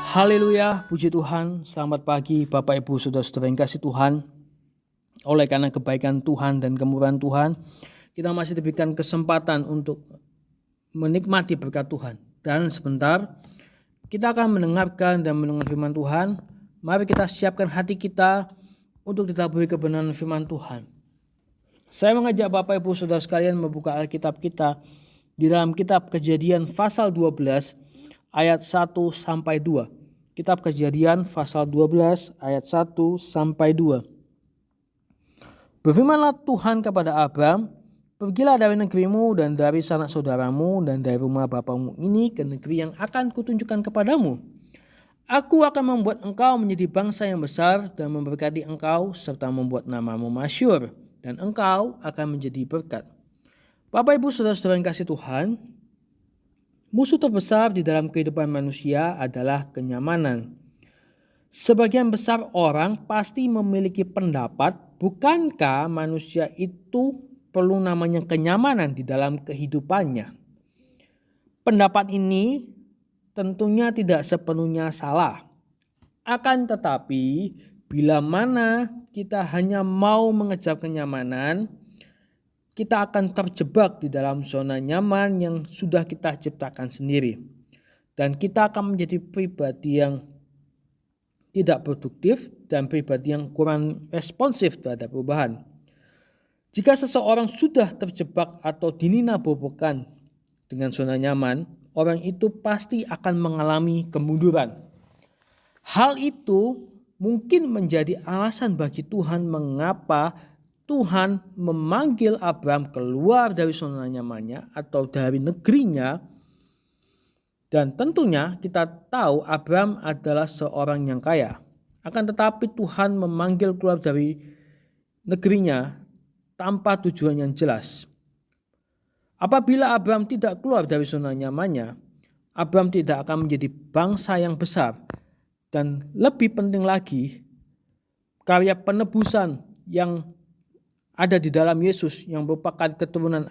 Haleluya, puji Tuhan, selamat pagi Bapak Ibu Saudara-saudara yang kasih Tuhan. Oleh karena kebaikan Tuhan dan kemurahan Tuhan, kita masih diberikan kesempatan untuk menikmati berkat Tuhan. Dan sebentar kita akan mendengarkan dan mendengar firman Tuhan. Mari kita siapkan hati kita untuk ditaburi kebenaran firman Tuhan. Saya mengajak Bapak Ibu Saudara sekalian membuka Alkitab kita di dalam kitab Kejadian pasal 12 ayat 1 sampai 2. Kitab Kejadian pasal 12 ayat 1 sampai 2. Berfirmanlah Tuhan kepada Abram, "Pergilah dari negerimu dan dari sanak saudaramu dan dari rumah bapamu ini ke negeri yang akan kutunjukkan kepadamu. Aku akan membuat engkau menjadi bangsa yang besar dan memberkati engkau serta membuat namamu masyhur, dan engkau akan menjadi berkat." Bapak Ibu Saudara-saudara yang kasih Tuhan, musuh terbesar di dalam kehidupan manusia adalah kenyamanan. Sebagian besar orang pasti memiliki pendapat, bukankah manusia itu perlu namanya kenyamanan di dalam kehidupannya? Pendapat ini tentunya tidak sepenuhnya salah. Akan tetapi, bila mana kita hanya mau mengejar kenyamanan, kita akan terjebak di dalam zona nyaman yang sudah kita ciptakan sendiri. Dan kita akan menjadi pribadi yang tidak produktif dan pribadi yang kurang responsif terhadap perubahan. Jika seseorang sudah terjebak atau dininabobokan dengan zona nyaman, orang itu pasti akan mengalami kemunduran. Hal itu mungkin menjadi alasan bagi Tuhan mengapa Tuhan memanggil Abram keluar dari zona nyamannya atau dari negerinya. Dan tentunya kita tahu Abram adalah seorang yang kaya. Akan tetapi Tuhan memanggil keluar dari negerinya tanpa tujuan yang jelas. Apabila Abram tidak keluar dari zona nyamannya, Abram tidak akan menjadi bangsa yang besar. Dan lebih penting lagi, karya penebusan yang ada di dalam Yesus yang merupakan keturunan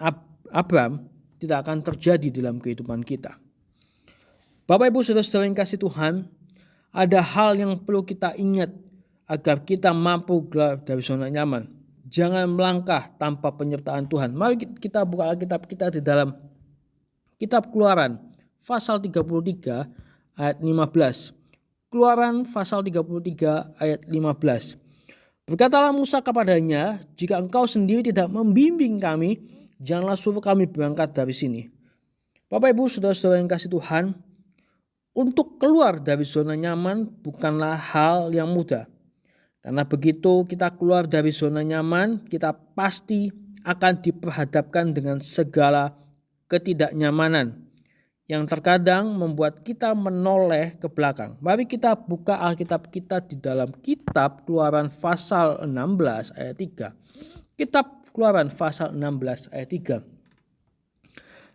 Abram tidak akan terjadi dalam kehidupan kita. Bapak Ibu Saudara-saudara yang kasih Tuhan, ada hal yang perlu kita ingat agar kita mampu keluar dari zona nyaman. Jangan melangkah tanpa penyertaan Tuhan. Mari kita buka Alkitab kita di dalam kitab Keluaran pasal 33 ayat 15. Keluaran pasal 33 ayat 15. Berkatalah Musa kepadanya, "Jika engkau sendiri tidak membimbing kami, janganlah suruh kami berangkat dari sini." Bapak Ibu Saudara-saudara yang kasih Tuhan, untuk keluar dari zona nyaman bukanlah hal yang mudah. Karena begitu kita keluar dari zona nyaman, kita pasti akan diperhadapkan dengan segala ketidaknyamanan yang terkadang membuat kita menoleh ke belakang. Mari kita buka Alkitab kita di dalam kitab Keluaran pasal 16 ayat 3. Kitab Keluaran pasal 16 ayat 3.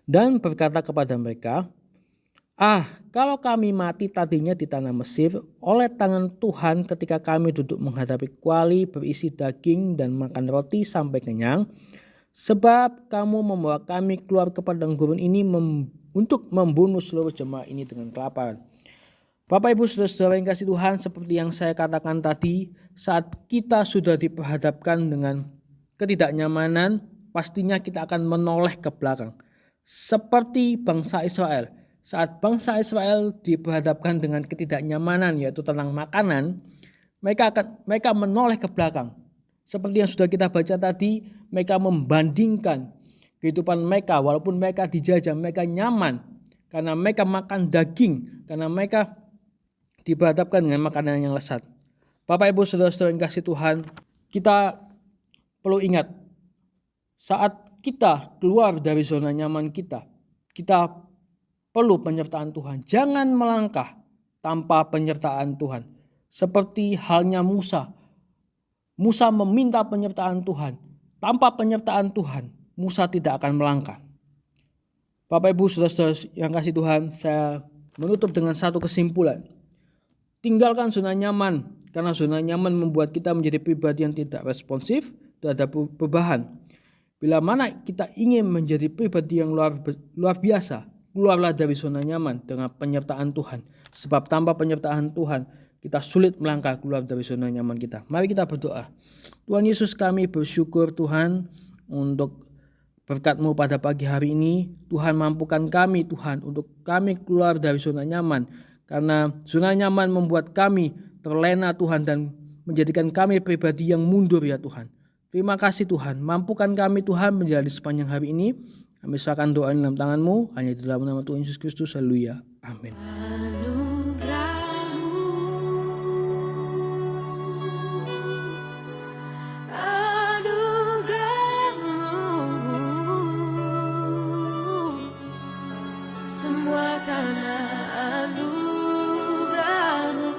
Dan berkata kepada mereka, kalau kami mati tadinya di tanah Mesir oleh tangan Tuhan ketika kami duduk menghadapi kuali berisi daging dan makan roti sampai kenyang, sebab kamu membawa kami keluar ke padang gurun ini untuk membunuh seluruh jemaah ini dengan kelaparan. Bapak Ibu Saudara-saudara yang kasih Tuhan, seperti yang saya katakan tadi, saat kita sudah diperhadapkan dengan ketidaknyamanan, pastinya kita akan menoleh ke belakang. Seperti bangsa Israel. Saat bangsa Israel diperhadapkan dengan ketidaknyamanan, yaitu tentang makanan, mereka menoleh ke belakang. Seperti yang sudah kita baca tadi, mereka membandingkan kehidupan mereka, walaupun mereka dijajah, mereka nyaman karena mereka makan daging, karena mereka diperhadapkan dengan makanan yang lezat. Bapak Ibu Saudara-saudara yang kasih Tuhan, kita perlu ingat, saat kita keluar dari zona nyaman kita perlu penyertaan Tuhan. Jangan melangkah tanpa penyertaan Tuhan. Seperti halnya Musa. Musa meminta penyertaan Tuhan. Tanpa penyertaan Tuhan, Musa tidak akan melangkah. Bapak Ibu Saudara-saudara yang kasih Tuhan, saya menutup dengan satu kesimpulan. Tinggalkan zona nyaman, karena zona nyaman membuat kita menjadi pribadi yang tidak responsif terhadap perubahan. Bila mana kita ingin menjadi pribadi yang luar biasa, keluarlah dari zona nyaman dengan penyertaan Tuhan. Sebab tanpa penyertaan Tuhan, kita sulit melangkah keluar dari zona nyaman kita. Mari kita berdoa. Tuhan Yesus, kami bersyukur Tuhan untuk berkat-Mu pada pagi hari ini. Tuhan, mampukan kami Tuhan untuk kami keluar dari zona nyaman. Karena zona nyaman membuat kami terlena Tuhan dan menjadikan kami pribadi yang mundur ya Tuhan. Terima kasih Tuhan, mampukan kami Tuhan menjalani sepanjang hari ini. Kami serahkan doa dalam tangan-Mu, hanya di dalam nama Tuhan Yesus Kristus. Haleluya. Amin. Semua karena anugerah-Mu,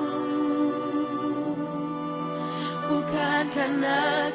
bukan karena